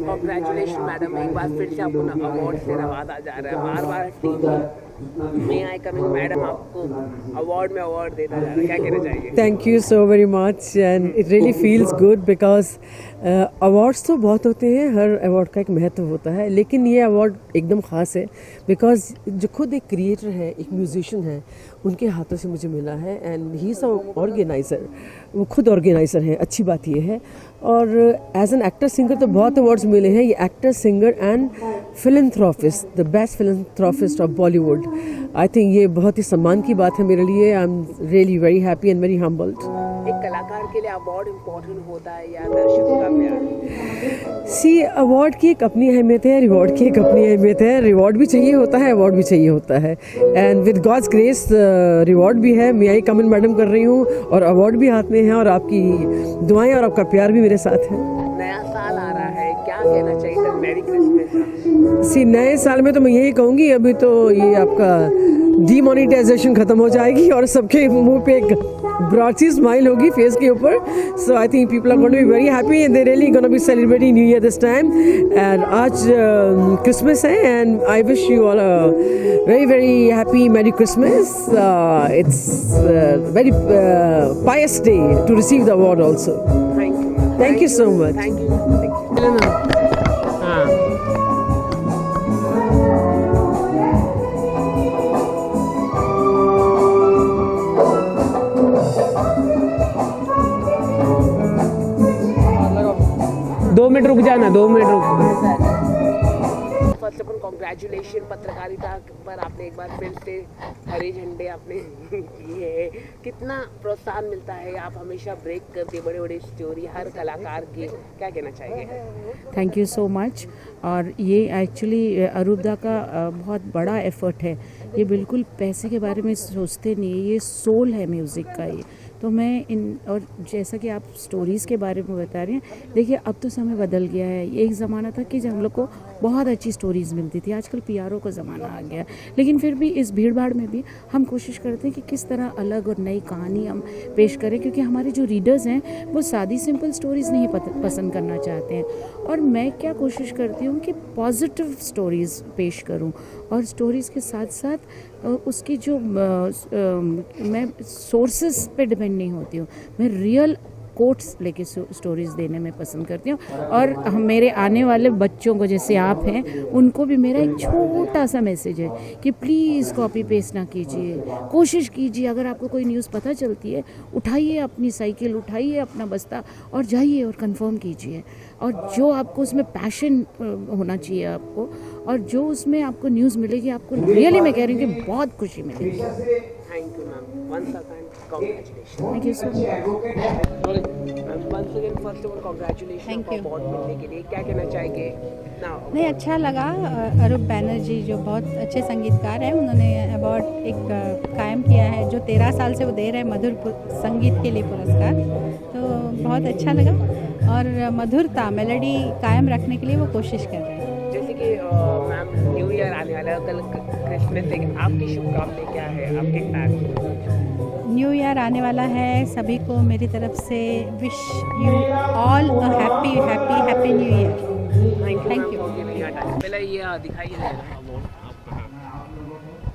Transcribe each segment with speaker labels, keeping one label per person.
Speaker 1: Congratulation madam, एक बार फिर से आपको अवार्ड से नवाजा जा रहा है। बार बार टीवी में आई कमिंग मैडम आपको अवार्ड में अवार्ड देता जा रहा है, क्या कहना चाहिए?
Speaker 2: Thank you so very much and it really feels good because awards तो बहुत होते हैं, हर अवार्ड का एक महत्व होता है, लेकिन ये अवार्ड एकदम ख़ास है बिकॉज जो खुद एक क्रिएटर है, एक म्यूजिशियन है, उनके हाथों से मुझे मिला है एंड ही इज़ ऑर्गेनाइज़र, वो खुद ऑर्गेनाइज़र है। अच्छी बात ये है। और एज एन एक्टर सिंगर तो बहुत अवार्ड्स मिले हैं। ये actor singer and philanthropist, the best philanthropist of Bollywood, I think ये बहुत ही सम्मान की बात है मेरे लिए। I am really very happy and very humbled.
Speaker 1: एक कलाकार के लिए अवार्ड इम्पोर्टेंट होता है या दर्शकों का प्यार?
Speaker 2: सी, अवार्ड की एक अपनी अहमियत है, रिवॉर्ड की एक अपनी अहमियत है। रिवॉर्ड भी चाहिए होता है, अवार्ड भी चाहिए होता है and with God's grace reward भी है। मैं यही कमेंट मैडम कर रही हूँ और अवार्ड भी हाथ में है और आपकी दुआएं और आपका प्यार भी मेरे साथ है।
Speaker 1: नया साल आ रहा है, क्या कहना चाहिए? Merry Christmas.
Speaker 2: सी, नए साल में तो मैं यही कहूँगी, अभी तो ये आपका डीमोनेटाइजेशन ख़त्म हो जाएगी और सबके मुंह पे एक ब्रॉड सी स्माइल होगी फेस के ऊपर। So I think people are going to be very happy and they really gonna be celebrating New Year this time. And आज क्रिसमस है and I wish you all a very very happy merry Christmas. It's very pious day to receive the award also. Thank you so much.
Speaker 1: Thank you.
Speaker 3: दो minute रुक जाना, 2 minute रुक।
Speaker 1: First of all congratulation, पत्रकारिता पर आपने एक बार फिर से हरे झंडे आपने किए हैं। कितना प्रोत्साहन मिलता है, आप हमेशा ब्रेक करते बड़े बड़े स्टोरी हर कलाकार की, क्या कहना चाहिए?
Speaker 4: Thank you so much. और ये एक्चुअली अरूपदा का बहुत बड़ा एफर्ट है। ये बिल्कुल पैसे के बारे में सोचते नहीं है, ये सोल है म्यूज़िक का। ये तो मैं और जैसा कि आप स्टोरीज़ के बारे में बता रहे हैं, देखिए अब तो समय बदल गया है। एक ज़माना था कि जब हम लोग को बहुत अच्छी स्टोरीज़ मिलती थी, आजकल पीआरओ का ज़माना आ गया। लेकिन फिर भी इस भीड़ भाड़ में भी हम कोशिश करते हैं कि किस तरह अलग और नई कहानी हम पेश करें, क्योंकि हमारे जो रीडर्स हैं वो सादी सिंपल स्टोरीज़ नहीं पसंद करना चाहते हैं। और मैं क्या कोशिश करती हूँ कि पॉजिटिव स्टोरीज़ पेश करूँ और स्टोरीज़ के साथ साथ उसकी जो मैं सोर्सेस पे डिपेंड नहीं होती हूँ, मैं रियल कोट्स लेके स्टोरीज़ देने में पसंद करती हूँ। और मेरे आने वाले बच्चों को, जैसे आप हैं, उनको भी मेरा एक छोटा सा मैसेज है कि प्लीज़ कॉपी पेस्ट ना कीजिए, कोशिश कीजिए। अगर आपको कोई न्यूज़ पता चलती है, उठाइए अपनी साइकिल, उठाइए अपना बस्ता और जाइए और कंफर्म कीजिए। और जो आपको उसमें पैशन होना चाहिए आपको, और जो उसमें आपको न्यूज़ मिलेगी, आपको रियली मैं कह रही हूँ कि बहुत खुशी मिलेगी।
Speaker 1: Thank you ma'am, once again congratulation.
Speaker 4: Thank you so much.
Speaker 1: Once again first of all congratulation
Speaker 5: Thank you.
Speaker 1: Award मिलने के लिए, क्या कहना चाहेंगे?
Speaker 5: नहीं, अच्छा लगा। अरूप बैनर्जी जो बहुत अच्छे संगीतकार हैं, उन्होंने अवार्ड एक कायम किया है, जो 13 साल से वो दे रहे हैं मधुर संगीत के लिए पुरस्कार, तो बहुत अच्छा लगा। और मधुरता, मेलोडी कायम रखने के लिए वो कोशिश कर रहे हैं।
Speaker 1: जैसे कि मैम न्यू ईयर आने वाला है, कल क्रिसमस है, आपकी शुभकामनाएं क्या है आपके साथ?
Speaker 5: न्यू ईयर आने वाला है, सभी को मेरी तरफ से wish you all a happy happy happy new year. Thank you.
Speaker 1: पहले ये दिखाइए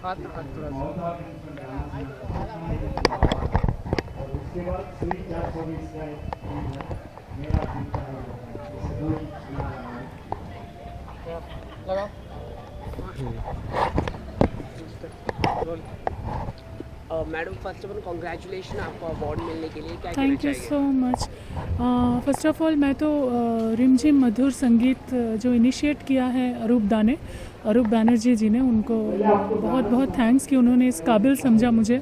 Speaker 1: हाथ थोड़ा लगा। Madam first of all congratulation आपको अवार्ड मिलने के लिए, क्या कहना
Speaker 6: थैंक यू
Speaker 1: चाहिए?
Speaker 6: So much. First of all मैं तो रिमझिम मधुर संगीत जो इनिशिएट किया है अरूप बैनर्जी जी ने, उनको बहुत बहुत थैंक्स कि उन्होंने इस काबिल समझा मुझे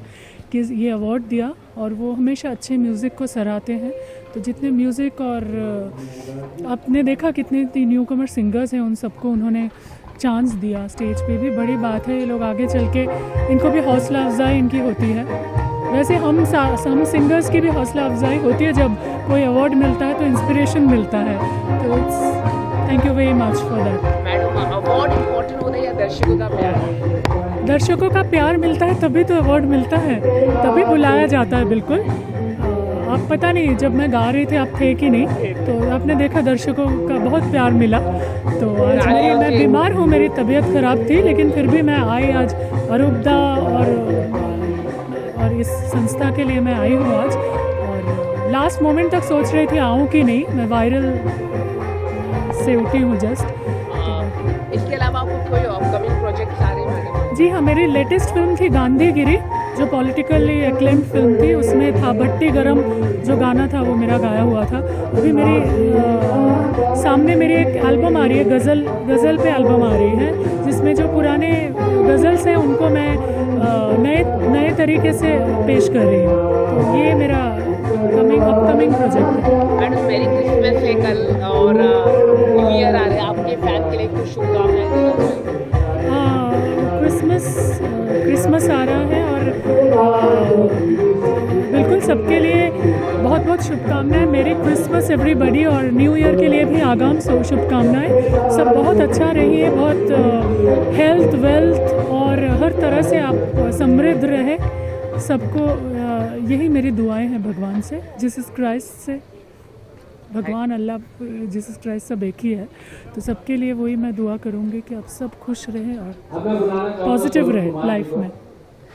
Speaker 6: कि ये अवार्ड दिया। और वो हमेशा अच्छे म्यूज़िक को सराहते हैं। तो जितने म्यूज़िक और आपने देखा कितने न्यू कमर सिंगर्स हैं, उन सबको उन्होंने चांस दिया स्टेज पे भी। बड़ी बात है, ये लोग आगे चल के इनको भी हौसला अफजाई इनकी होती है। वैसे हम सिंगर्स की भी हौसला अफजाई होती है, जब कोई अवार्ड मिलता है तो इंस्पिरेशन मिलता है। तो thank you very much for that.
Speaker 1: Madam award important होता है या दर्शकों का प्यार?
Speaker 6: दर्शकों का प्यार मिलता है तभी तो अवार्ड मिलता है, तभी बुलाया जाता है। बिल्कुल आप पता नहीं जब मैं गा रही थी आप थे कि नहीं, तो आपने देखा दर्शकों का बहुत प्यार मिला। तो आज मैं बीमार हूँ, मेरी तबीयत ख़राब थी, लेकिन फिर भी मैं आई आज अरूपदा और इस संस्था के लिए मैं आई हूँ आज। और लास्ट मोमेंट तक सोच रही थी आऊँ कि नहीं, मैं वायरल से उठी हूँ जस्ट।
Speaker 1: इसके अलावा आपको कोई अपकमिंग प्रोजेक्ट्स आ रहे हैं मैडम?
Speaker 6: जी हाँ, मेरी लेटेस्ट फिल्म थी गांधीगिरी, जो पॉलिटिकली एक्लेम्ड फिल्म थी। उसमें था भट्टी गरम, जो गाना था वो मेरा गाया हुआ था। अभी मेरी सामने मेरी एक एल्बम आ रही है, गज़ल पे एल्बम आ रही है, जिसमें जो पुराने गज़ल्स हैं उनको मैं नए तरीके से पेश कर रही हूँ। तो ये मेरा अपकमिंग प्रोजेक्ट है।
Speaker 1: मैडम मेरी क्रिसमस है कल और न्यू ईयर आ रहे हैं, आपके फैन के लिए कुछ शुभकामनाएं देना चाहिए?
Speaker 6: क्रिसमस आ रहा है और बिल्कुल सबके लिए बहुत बहुत शुभकामनाएं। मेरी क्रिसमस एवरीबॉडी, और न्यू ईयर के लिए भी आगाम शुभकामनाएं। सब बहुत अच्छा रहिए, बहुत हेल्थ वेल्थ और हर तरह से आप समृद्ध रहे। सबको यही मेरी दुआएं हैं भगवान से, जीसस क्राइस्ट से। भगवान अल्लाह जीसस क्राइस्ट सब एक ही है, तो सबके लिए वही मैं दुआ करूँगी कि आप सब खुश रहें और पॉजिटिव रहे लाइफ में।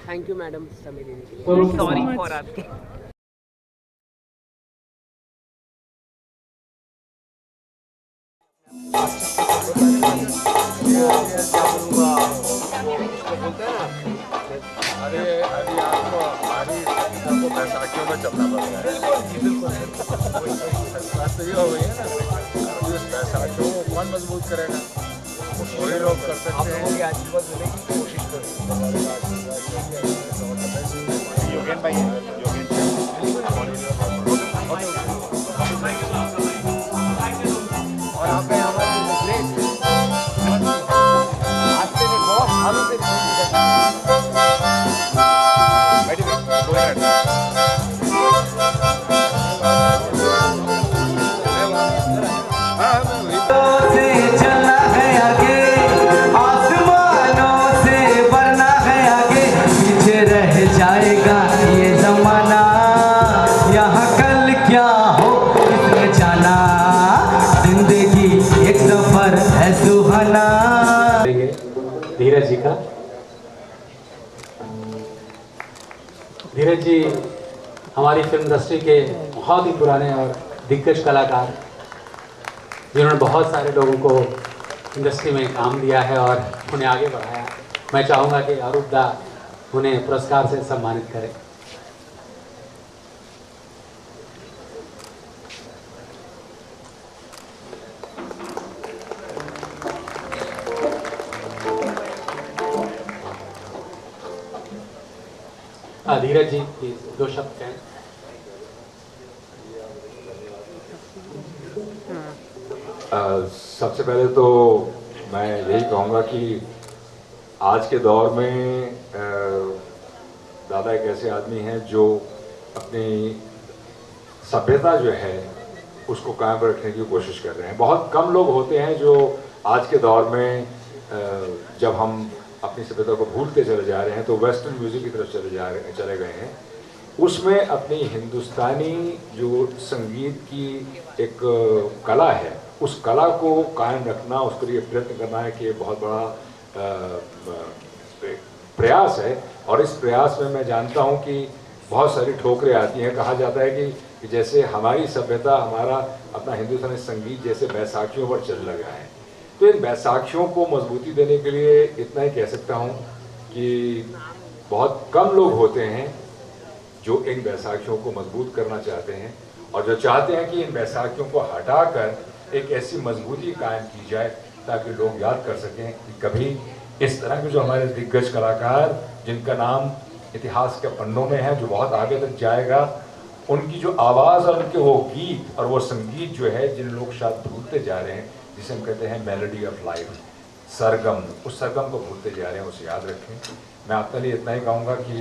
Speaker 1: थैंक यू मैडम समय देने के लिए। सॉरी फॉर आपके
Speaker 7: अरे अभी आपको हमारी को बैसाखियों में चलना पड़ रहा है। बिल्कुल बात तो ये हो गई है ना, अभी उस बैसाखियों को कौन मजबूत करेगा? वही लोग कर सकते हैं। आप लोगों की आशीर्वाद देने की कोशिश करें। योगेन भाई और आप
Speaker 8: धीरज जी का। धीरज जी हमारी फिल्म इंडस्ट्री के बहुत ही पुराने और दिग्गज कलाकार, जिन्होंने बहुत सारे लोगों को इंडस्ट्री में काम दिया है और उन्हें आगे बढ़ाया। मैं चाहूँगा कि अरूपदा उन्हें पुरस्कार से सम्मानित करें। धीरज जी दो शब्द कहें।
Speaker 7: सबसे पहले तो मैं यही कहूँगा कि आज के दौर में दादा एक ऐसे आदमी हैं जो अपनी सभ्यता जो है उसको कायम रखने की कोशिश कर रहे हैं। बहुत कम लोग होते हैं जो आज के दौर में जब हम अपनी सभ्यता को भूलते चले जा रहे हैं तो वेस्टर्न म्यूजिक की तरफ चले गए हैं। उसमें अपनी हिंदुस्तानी जो संगीत की एक कला है, उस कला को कायम रखना, उसके लिए प्रयत्न करना है कि बहुत बड़ा प्रयास है। और इस प्रयास में मैं जानता हूं कि बहुत सारी ठोकरें आती हैं। कहा जाता है कि जैसे हमारी सभ्यता, हमारा अपना हिंदुस्तानी संगीत जैसे बैसाखियों पर चल लगा है। तो इन बैसाखियों को मजबूती देने के लिए इतना ही कह सकता हूं कि बहुत कम लोग होते हैं जो इन बैसाखियों को मजबूत करना चाहते हैं और जो चाहते हैं कि इन बैसाखियों को हटाकर एक ऐसी मजबूती कायम की जाए ताकि लोग याद कर सकें कि कभी इस तरह के जो हमारे दिग्गज कलाकार, जिनका नाम इतिहास के पन्नों में है, जो बहुत आगे तक जाएगा, उनकी जो आवाज़ और उनके वो गीत और वो संगीत जो है, जिन लोग शायद भूलते जा रहे हैं, जिसे हम कहते हैं मेलोडी ऑफ लाइफ, सरगम, उस सरगम को भूलते जा रहे हैं, उसे याद रखें। मैं आपके लिए इतना ही कहूँगा कि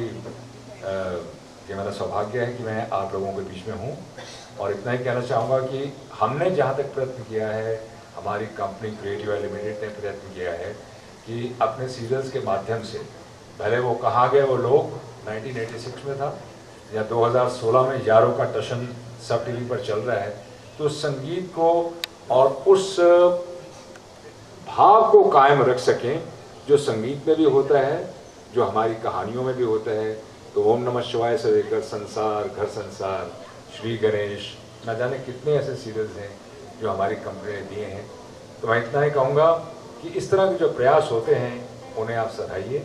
Speaker 7: ये मेरा सौभाग्य है कि मैं आप लोगों के बीच में हूँ और इतना ही कहना चाहूँगा कि हमने जहाँ तक प्रयत्न किया है, हमारी कंपनी क्रिएटिव लिमिटेड ने प्रयत्न किया है कि अपने सीरियल्स के माध्यम से, भले वो कहाँ गए वो लोग 1986 में था, या 2016 में यारों का टशन सब टीवी पर चल रहा है, तो संगीत को और उस भाव को कायम रख सकें जो संगीत में भी होता है, जो हमारी कहानियों में भी होता है। तो ओम नमः शिवाय से लेकर संसार, घर संसार, श्री गणेश, न जाने कितने ऐसे सीरियल्स हैं जो हमारी कंपनी ने दिए हैं। तो मैं इतना ही कहूँगा कि इस तरह के जो प्रयास होते हैं उन्हें आप सराहिए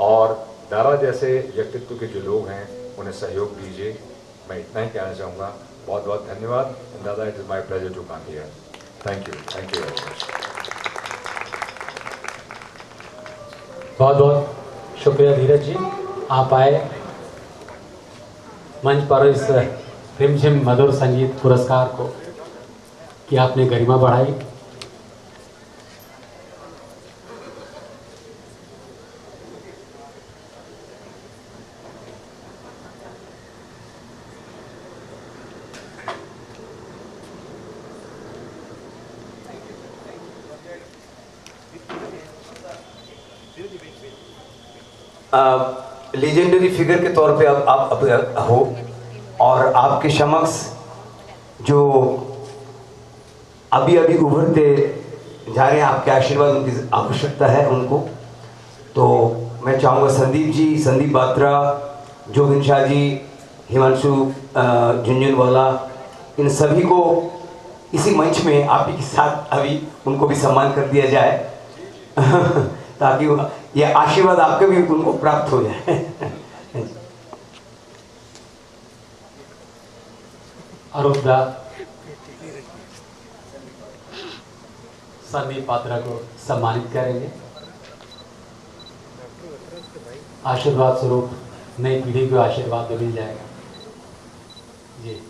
Speaker 7: और दारा जैसे व्यक्तित्व के जो लोग हैं उन्हें सहयोग दीजिए। मैं इतना ही कहना चाहूँगा। बहुत बहुत धन्यवाद दादा, it is my pleasure to come here. Thank you very much.
Speaker 8: बहुत बहुत शुक्रिया धीरज जी, आप आए मंच पर इस रिमझिम मधुर संगीत पुरस्कार को कि आपने गरिमा बढ़ाई।
Speaker 9: लीजेंडरी फिगर के तौर पे अब आप हो और आपके समक्ष जो अभी अभी उभरते जा रहे हैं, आपके आशीर्वाद उनकी आवश्यकता है उनको। तो मैं चाहूँगा संदीप बात्रा, जोगिन शाह जी, हिमांशु झुंझुनवाला, इन सभी को इसी मंच में आप ही के साथ अभी उनको भी सम्मान कर दिया जाए ताकि ये आशीर्वाद आपके भी उनको प्राप्त हो जाए।
Speaker 8: अरूपदा संदीप पात्रा को सम्मानित करेंगे। आशीर्वाद स्वरूप नई पीढ़ी को आशीर्वाद भी मिल जाएगा जी।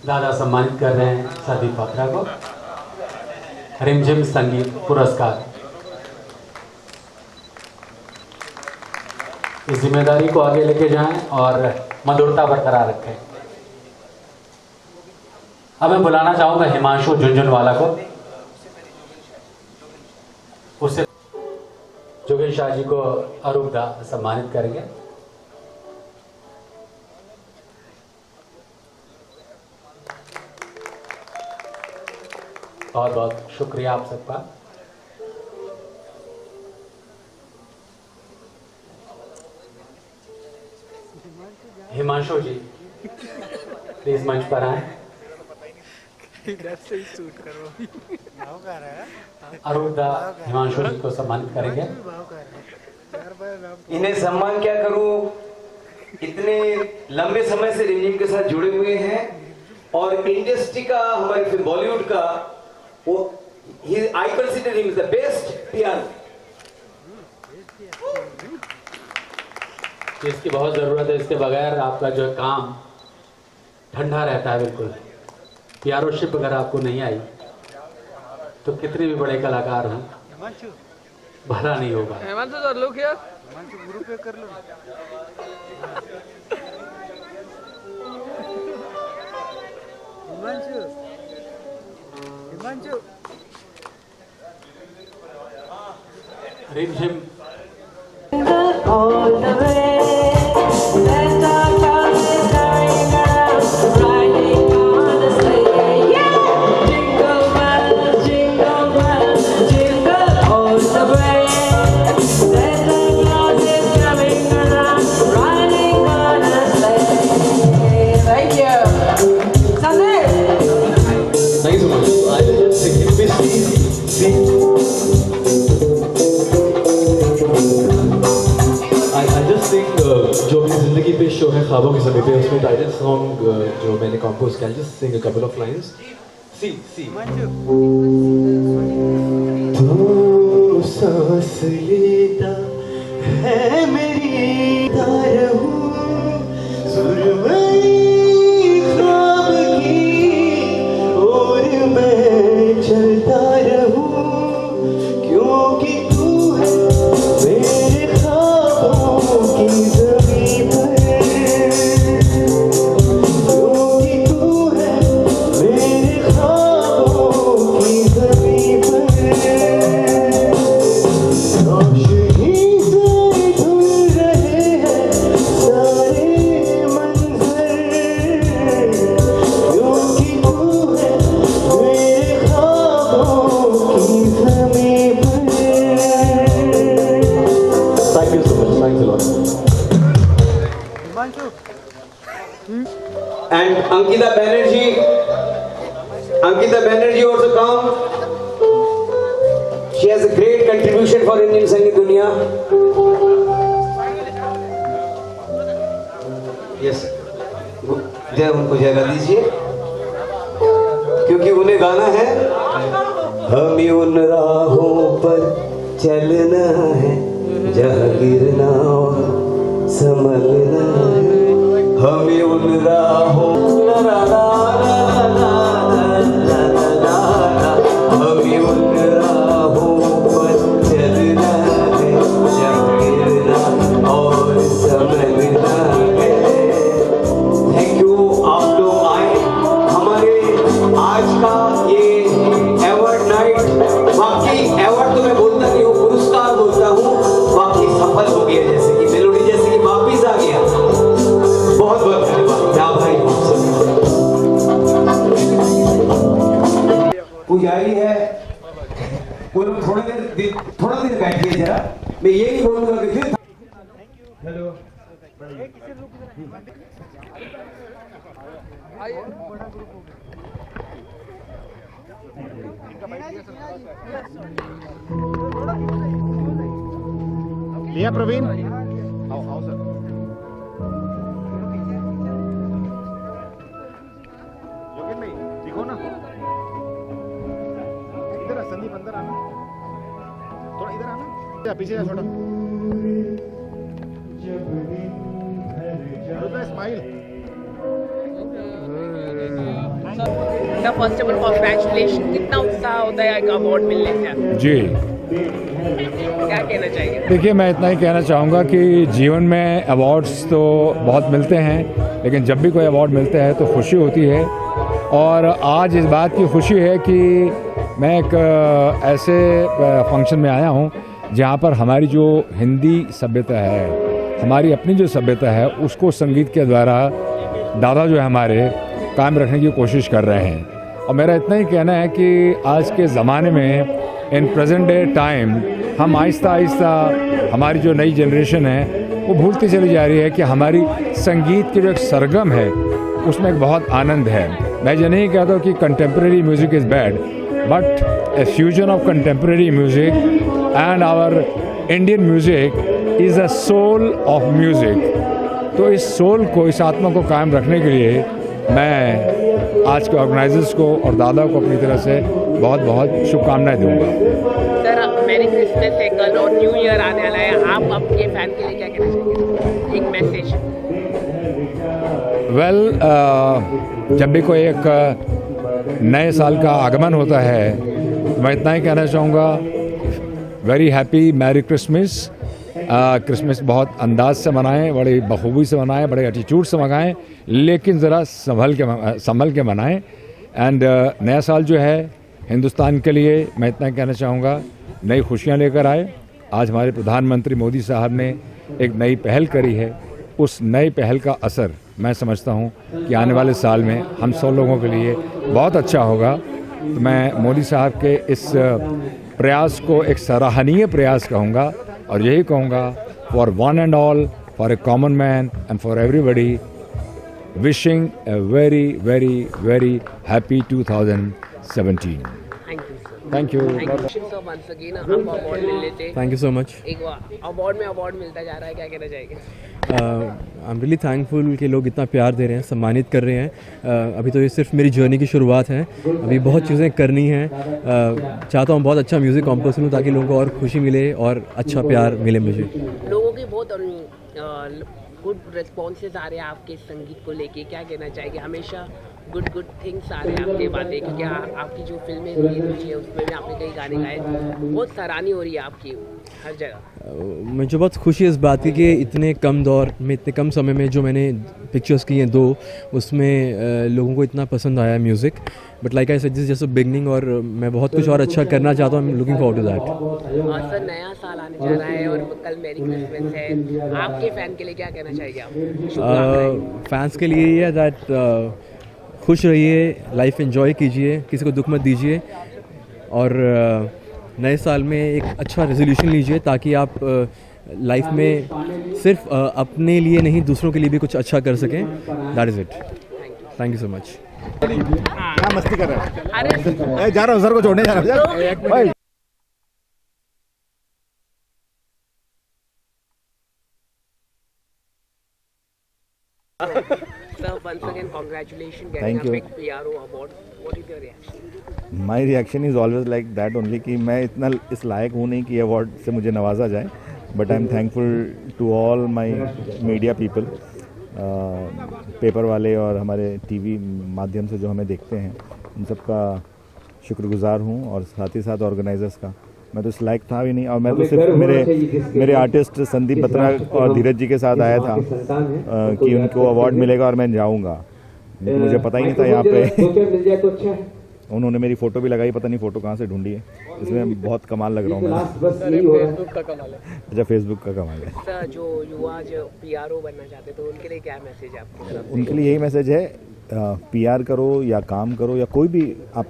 Speaker 8: दादा सम्मानित कर रहे हैं संदीप पात्रा को रिमझिम संगीत पुरस्कार। इस जिम्मेदारी को आगे लेके जाएं और मधुरता बरकरार रखें। अब मैं बुलाना चाहूंगा हिमांशु झुंझुनवाला को, उससे जोगेश शाह जी को अरूपदा सम्मानित करेंगे। बहुत बहुत शुक्रिया आप सबका। हिमांशु जी प्लीज मंच पर आए। अरूपदा हिमांशु जी को सम्मानित करेंगे।
Speaker 9: इन्हें सम्मान क्या करूं, इतने लंबे समय से रिमझिम के साथ जुड़े हुए हैं और इंडस्ट्री का, हमारी फिल्म बॉलीवुड का, वो I consider him the best PR.
Speaker 8: इसकी बहुत ज़रूरत है, इसके बगैर आपका जो काम ठंडा रहता है बिल्कुल। पीआरओशिप अगर आपको नहीं आई तो कितने भी बड़े कलाकार हों भला नहीं होगा। रिमझिम
Speaker 10: शो है ख्वाबों के समय पे, उसमें टाइटल सॉन्ग जो मैंने कंपोज किया, just sing a couple of lines. See तो सांस लेता है मेरी दारू सुरमई ख्वाब की और मैं चलता रहूं क्योंकि तू है मेरे ख्वाबों की ज़मीं पर। क्योंकि तू है मेरे ख्वाबों की ज़मीं
Speaker 9: And Ankita Banerjee also come. She has a great contribution for Indian Sangeet Dunya. Yes, जय उनको जगह दीजिए, क्योंकि उन्हें गाना है हमें उन राहों पर चलना है जहाँ गिरना और संभलना है, हमें उन राहों हमें उन राहों पर चलना है जहाँ गिरना और संभलना है। थैंक यू, आप लोग आए हमारे आज का ये अवार्ड नाइट। बाकी अवार्ड तो मैं बोलता नहीं हूँ, पुरस्कार बोलता हूँ। बाकी सफल हो गया, जैसे कि मेलोडी जैसे कि वापिस आ गया। बहुत बहुत धन्यवाद भाई। पुजारी है वो लोग थोड़ा देर बैठिए जरा, मैं ये नहीं बोलूंगा कि फिर हेलो
Speaker 11: लिया प्रवीण, आओ सर। योगेश भाई दिखो ना, इधर आ संदीप, अंदर आना, थोड़ा इधर आना, पीछे जा छोटा, smile.
Speaker 1: First of all congratulation, कितना उत्साह होता है एक अवार्ड मिलने से?
Speaker 7: जी,
Speaker 1: क्या कहना चाहिए?
Speaker 7: देखिए, मैं इतना ही कहना चाहूँगा कि जीवन में अवार्ड्स तो बहुत मिलते हैं, लेकिन जब भी कोई अवार्ड मिलता है तो खुशी होती है। और आज इस बात की खुशी है कि मैं एक ऐसे फंक्शन में आया हूँ जहाँ पर हमारी जो हिंदी सभ्यता है, हमारी अपनी जो सभ्यता है, उसको संगीत के द्वारा दादा जो है हमारे कायम रखने की कोशिश कर रहे हैं। और मेरा इतना ही कहना है कि आज के ज़माने में इन प्रेजेंट डे टाइम हम आहिस्ता आहिस्ता हमारी जो नई जनरेशन है वो भूलती चली जा रही है कि हमारी संगीत की जो एक सरगम है उसमें एक बहुत आनंद है। मैं ये नहीं कहता कि contemporary music is bad, but a fusion of contemporary music and our Indian music is the soul of music. तो इस सोल को, इस आत्मा को कायम रखने के लिए मैं आज के ऑर्गेनाइजर्स को और दादा को अपनी तरफ से बहुत बहुत शुभकामनाएं दूंगा।
Speaker 1: सर, मेरी क्रिसमस है कल और न्यू ईयर आने वाला है, आप अपने फैन के लिए क्या कहना चाहेंगे? एक मैसेज।
Speaker 7: वेल, जब भी कोई एक नए साल का आगमन होता है तो मैं इतना ही कहना चाहूँगा, very happy merry Christmas. Christmas बहुत अंदाज से मनाएं, बड़ी बखूबी से मनाएं, बड़े एटीट्यूड से मनाएं, लेकिन ज़रा संभल के मनाएं। एंड नया साल जो है हिंदुस्तान के लिए मैं इतना कहना चाहूँगा, नई खुशियाँ लेकर आए। आज हमारे प्रधानमंत्री मोदी साहब ने एक नई पहल करी है, उस नई पहल का असर मैं समझता हूँ कि आने वाले साल में हम सब लोगों के लिए बहुत अच्छा होगा। तो मैं मोदी साहब के इस प्रयास को एक सराहनीय प्रयास कहूँगा, और यही कहूँगा, for one and all, for a common man and for everybody, wishing a very very very happy 2017। Thank you
Speaker 1: so once again, आपको अवार्ड मिल लेते।
Speaker 2: थैंक यू सो मच।
Speaker 1: एक अवार्ड में अवार्ड मिलता जा रहा है, क्या कहना चाहेंगे?
Speaker 2: आई एम रियली थैंकफुल कि लोग इतना प्यार दे रहे हैं, सम्मानित कर रहे हैं। अभी तो ये सिर्फ मेरी जर्नी की शुरुआत है, अभी बहुत चीज़ें करनी हैं। चाहता हूँ बहुत अच्छा म्यूज़िक कंपोज करूँ ताकि लोगों को और खुशी मिले और अच्छा प्यार मिले मुझे।
Speaker 1: लोगों के बहुत गुड रिस्पॉन्सेज आ रहे हैं आपके संगीत को लेके, क्या कहना चाहेंगे? हमेशा गुड थिंग्स आ रहे हैं आपके बातें, क्योंकि आपकी जो फिल्में रिलीज हुई है उसमें भी आपने कई गाने गाए, बहुत सराहनीय हो रही है आपकी हर जगह।
Speaker 2: मुझे बहुत खुशी है इस बात की कि इतने कम दौर में, इतने कम समय में जो मैंने पिक्चर्स की हैं 2, उसमें लोगों को इतना पसंद आया music. But like I said, this just a beginning, और मैं बहुत कुछ और अच्छा करना चाहता हूँ। I am looking forward to that.
Speaker 1: Sir, नया साल आने जा रहा है और कल मेरी क्रिसमस है, आपके फ़ैन के लिए क्या कहना चाहिए आप?
Speaker 2: फैंस के लिए ये है दैट खुश रहिए, लाइफ एंजॉय कीजिए, किसी को दुख मत दीजिए, और नए साल में एक अच्छा रेजोल्यूशन लीजिए ताकि आप
Speaker 10: लाइफ में सिर्फ अपने लिए नहीं दूसरों के लिए भी कुछ अच्छा कर सकें. That is it. Thank you so much.
Speaker 11: क्या मस्ती कर रहे हो? जा रहा हूँ सर को छोड़ने जा रहा हूँ.
Speaker 1: Sir, once again, congratulations getting
Speaker 11: Thank
Speaker 1: a
Speaker 11: you.
Speaker 1: big PRO award. What is your reaction?
Speaker 11: My reaction is always like that only कि मैं इतना इस लायक हूँ नहीं कि अवार्ड से मुझे नवाजा जाए. But I am thankful to all my media people, paper वाले और हमारे टीवी माध्यम से जो हमें देखते हैं, उन सब का शुक्रगुजार हूँ. और साथ ही साथ ऑर्गेनाइजर्स का. मैं तो इस लायक था भी नहीं, और मैं तो सिर्फ मेरे आर्टिस्ट संदीप बत्रा और धीरज जी के साथ आया था कि उनको अवार्ड मिलेगा और मैं जाऊँगा. मुझे पता ही नहीं था यहाँ पे. उन्होंने मेरी फ़ोटो भी लगाई, पता नहीं फ़ोटो कहाँ से ढूंढी है. इसमें बहुत कमाल लग रहा हूँ मैं.
Speaker 1: फेसबुक का कमाल है.
Speaker 11: अच्छा, फेसबुक का कमाल है.
Speaker 1: सर, जो युवा जो PRO बनना चाहते हैं तो उनके लिए क्या मैसेज है आपकी तरफ से?
Speaker 11: उनके लिए यही मैसेज है, PR करो या काम करो या कोई भी आप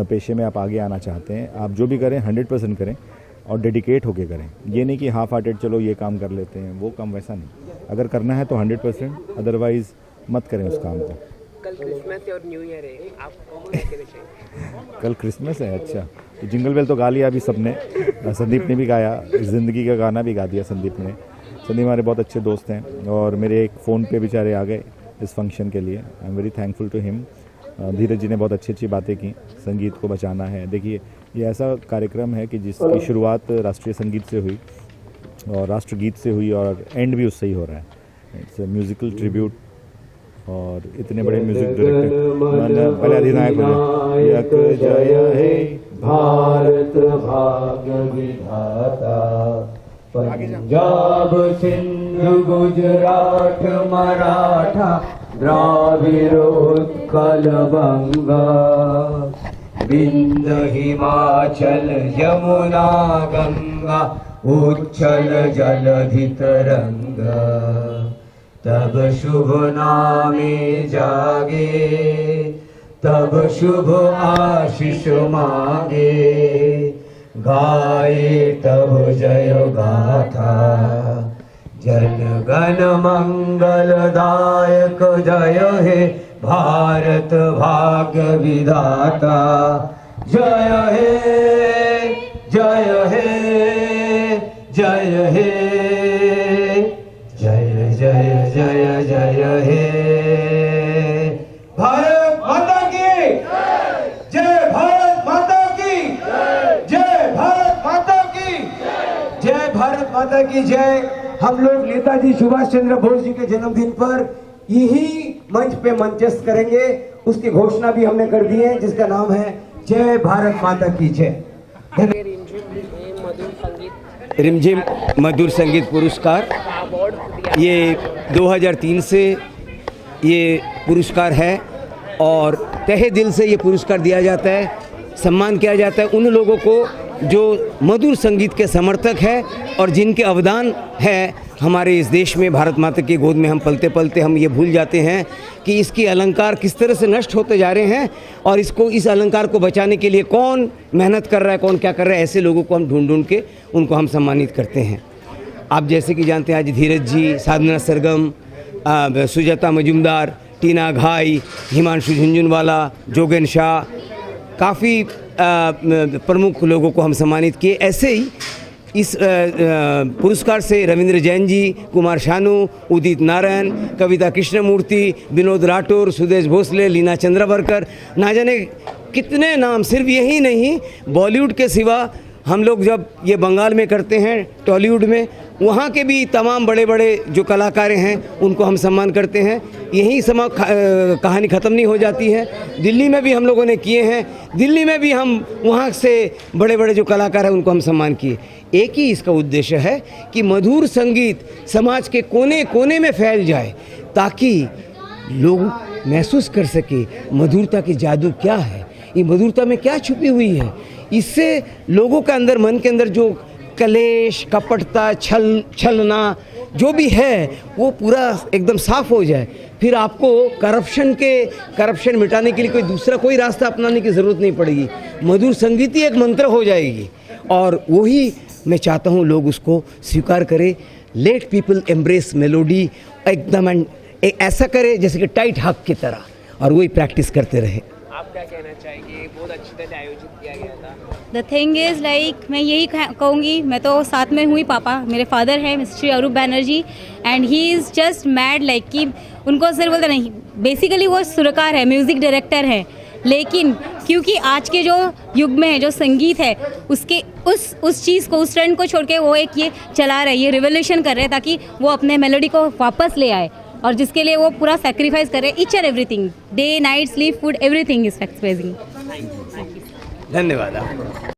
Speaker 11: पेशे में आप आगे आना चाहते हैं, आप जो भी करें 100% करें और डेडिकेट होके करें. ये नहीं कि हाफ हार्टेड चलो ये काम कर लेते हैं, वो काम वैसा नहीं. अगर करना है तो 100%, अदरवाइज मत करें उस काम को.
Speaker 1: कल क्रिसमस और न्यू ईयर है, आपको क्या कहना चाहिए?
Speaker 11: कल क्रिसमस है. अच्छा, तो जिंगल बेल तो गा लिया अभी सबने. संदीप ने भी गाया, ज़िंदगी का गाना भी गा दिया संदीप ने. संदीप हमारे बहुत अच्छे दोस्त हैं और मेरे एक फ़ोन पे बेचारे आ गए इस फंक्शन के लिए. I am very thankful to him. Dheeraj ji ने बहुत अच्छी अच्छी बातें की. संगीत को बचाना है. देखिए, ये ऐसा कार्यक्रम है कि जिसकी शुरुआत राष्ट्रीय संगीत से हुई और राष्ट्रगीत से हुई और एंड भी उससे ही हो रहा है. It's musical tribute. और इतने बड़े म्यूजिक डायरेक्टर पहले अधिनायक बने. जय हे
Speaker 9: भारत भाग्य विधाता, पंजाब सिंधु गुजरात मराठा द्राविड़ उत्कल बंगा, विंध्य हिमाचल यमुना गंगा उच्छल जलधि तरंगा, तब शुभ नामे जागे, तब शुभ आशीष मांगे, गाए तब जय गाथा, जन गण मंगल दायक जय हे भारत भाग्य विधाता. जय हे जय हे जय हे, जय जय जय जय हे. भारत माता की जय, भारत माता की जय, भारत माता की जय, भारत माता की जय. हम लोग नेताजी सुभाष चंद्र बोस जी के जन्मदिन पर यही मंच पे मंचस्थ करेंगे. उसकी घोषणा भी हमने कर दी है, जिसका नाम है जय भारत माता की जय. रिमझिम मधुर संगीत पुरस्कार, ये 2003 से ये पुरस्कार है और तहे दिल से ये पुरस्कार दिया जाता है. सम्मान किया जाता है उन लोगों को जो मधुर संगीत के समर्थक है और जिनके अवदान है हमारे इस देश में. भारत माता की गोद में हम पलते पलते हम ये भूल जाते हैं कि इसकी अलंकार किस तरह से नष्ट होते जा रहे हैं और इस अलंकार को बचाने के लिए कौन मेहनत कर रहा है, कौन क्या कर रहा है. ऐसे लोगों को हम ढूंढ ढूंढ के उनको हम सम्मानित करते हैं. आप जैसे कि जानते हैं आज धीरज जी, साधना सरगम, सुजाता मजुमदार, टीना घाई, हिमांशु झुंझुनवाला, जोगेन शाह, काफ़ी प्रमुख लोगों को हम सम्मानित किए. ऐसे ही इस पुरस्कार से रविंद्र जैन जी, कुमार शानू, उदित नारायण, कविता कृष्णमूर्ति, विनोद राठौर, सुदेश भोसले, लीना चंद्रावरकर, ना जाने कितने नाम. सिर्फ यही नहीं, बॉलीवुड के सिवा हम लोग जब ये बंगाल में करते हैं, टॉलीवुड में, वहाँ के भी तमाम बड़े बड़े जो कलाकार हैं उनको हम सम्मान करते हैं. यही कहानी ख़त्म नहीं हो जाती है. दिल्ली में भी हम लोगों ने किए हैं. दिल्ली में भी हम वहाँ से बड़े बड़े जो कलाकार हैं उनको हम सम्मान किए. एक ही इसका उद्देश्य है कि मधुर संगीत समाज के कोने कोने में फैल जाए ताकि लोग महसूस कर सके मधुरता की जादू क्या है, ये मधुरता में क्या छुपी हुई है. इससे लोगों के अंदर, मन के अंदर जो कलेश, कपटता, छलना जो भी है वो पूरा एकदम साफ हो जाए. फिर आपको करप्शन मिटाने के लिए कोई दूसरा कोई रास्ता अपनाने की ज़रूरत नहीं पड़ेगी. मधुर संगीत ही एक मंत्र हो जाएगी और वही
Speaker 12: मैं चाहता हूँ लोग उसको स्वीकार करें। लेट पीपल एम्ब्रेस मेलोडी एकदम, एंड ऐसा करे जैसे कि टाइट हक की तरह, और वही प्रैक्टिस करते रहे।
Speaker 1: आप क्या कहना चाहेंगे? बहुत अच्छी तरह आयोजित किया गया था।
Speaker 5: द थिंग इज़ लाइक मैं यही कहूँगी, मैं तो साथ में हुई, पापा मेरे फादर हैं Shri Arup Banerjee, and he is just mad, like कि उनको सिर्फ बोलते नहीं, बेसिकली वो सुरकार है, म्यूज़िक डायरेक्टर है, लेकिन क्योंकि आज के जो युग में है, जो संगीत है, उसके उस चीज़ को, उस ट्रेंड को छोड़ के वो एक ये चला रहे, ये रिवोल्यूशन कर रहे हैं ताकि वो अपने मेलोडी को वापस ले आए, और जिसके लिए वो पूरा सेक्रीफाइस कर रहे हैं, each and everything, day night sleep food everything is sacrificing.
Speaker 12: धन्यवाद।